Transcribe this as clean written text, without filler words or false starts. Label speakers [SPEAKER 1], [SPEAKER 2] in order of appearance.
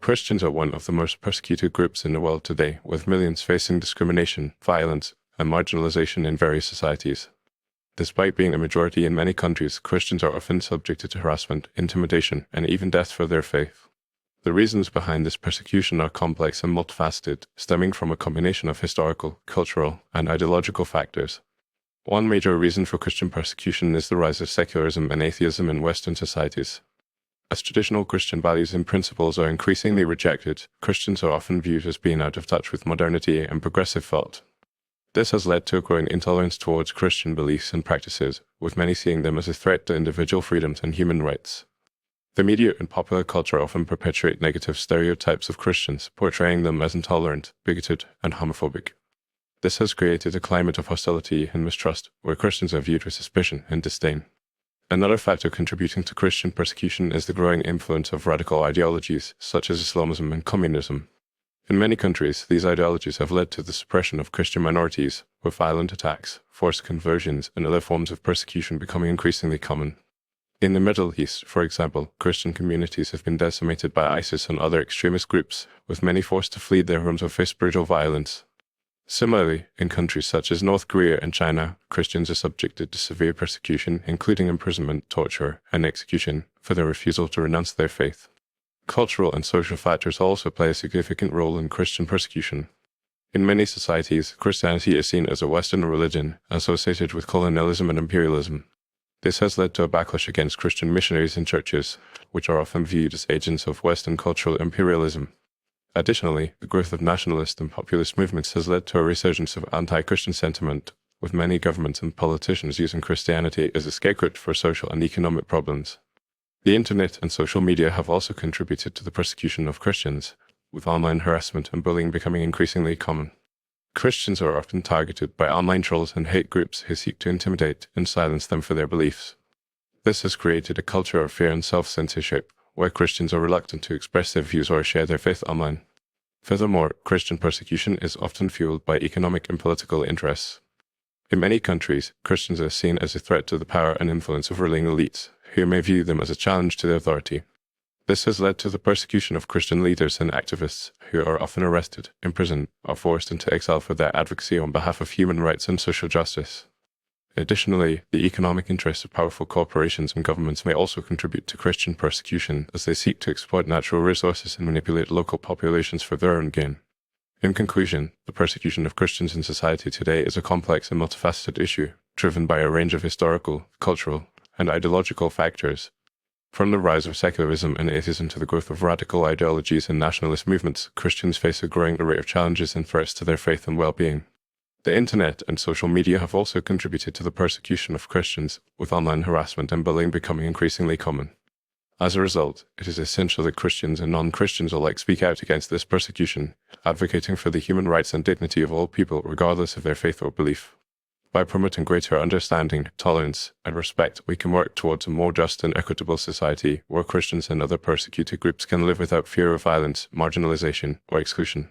[SPEAKER 1] Christians are one of the most persecuted groups in the world today, with millions facing discrimination, violence, and marginalization in various societies. Despite being a majority in many countries, Christians are often subjected to harassment, intimidation, and even death for their faith. The reasons behind this persecution are complex and multifaceted, stemming from a combination of historical, cultural, and ideological factors. One major reason for Christian persecution is the rise of secularism and atheism in Western societies. As traditional Christian values and principles are increasingly rejected, Christians are often viewed as being out of touch with modernity and progressive thought. This has led to a growing intolerance towards Christian beliefs and practices, with many seeing them as a threat to individual freedoms and human rights. The media and popular culture often perpetuate negative stereotypes of Christians, portraying them as intolerant, bigoted, and homophobic. This has created a climate of hostility and mistrust, where Christians are viewed with suspicion and disdain. Another factor contributing to Christian persecution is the growing influence of radical ideologies, such as Islamism and communism. In many countries, these ideologies have led to the suppression of Christian minorities, with violent attacks, forced conversions, and other forms of persecution becoming increasingly common. In the Middle East, for example, Christian communities have been decimated by ISIS and other extremist groups, with many forced to flee their homes or face brutal violence. Similarly, in countries such as North Korea and China, Christians are subjected to severe persecution, including imprisonment, torture, and execution, for their refusal to renounce their faith. Cultural and social factors also play a significant role in Christian persecution. In many societies, Christianity is seen as a Western religion associated with colonialism and imperialism. This has led to a backlash against Christian missionaries and churches, which are often viewed as agents of Western cultural imperialism. Additionally, the growth of nationalist and populist movements has led to a resurgence of anti-Christian sentiment, with many governments and politicians using Christianity as a scapegoat for social and economic problems. The internet and social media have also contributed to the persecution of Christians, with online harassment and bullying becoming increasingly common. Christians are often targeted by online trolls and hate groups who seek to intimidate and silence them for their beliefs. This has created a culture of fear and self-censorship, where Christians are reluctant to express their views or share their faith online. Furthermore, Christian persecution is often fueled by economic and political interests. In many countries, Christians are seen as a threat to the power and influence of ruling elites, who may view them as a challenge to their authority. This has led to the persecution of Christian leaders and activists, who are often arrested, imprisoned, or forced into exile for their advocacy on behalf of human rights and social justice. Additionally, the economic interests of powerful corporations and governments may also contribute to Christian persecution, as they seek to exploit natural resources and manipulate local populations for their own gain. In conclusion, the persecution of Christians in society today is a complex and multifaceted issue, driven by a range of historical, cultural, and ideological factors. From the rise of secularism and atheism to the growth of radical ideologies and nationalist movements, Christians face a growing array of challenges and threats to their faith and well-being. The internet and social media have also contributed to the persecution of Christians, with online harassment and bullying becoming increasingly common. As a result, it is essential that Christians and non-Christians alike speak out against this persecution, advocating for the human rights and dignity of all people regardless of their faith or belief. By promoting greater understanding, tolerance, and respect, we can work towards a more just and equitable society where Christians and other persecuted groups can live without fear of violence, marginalization, or exclusion.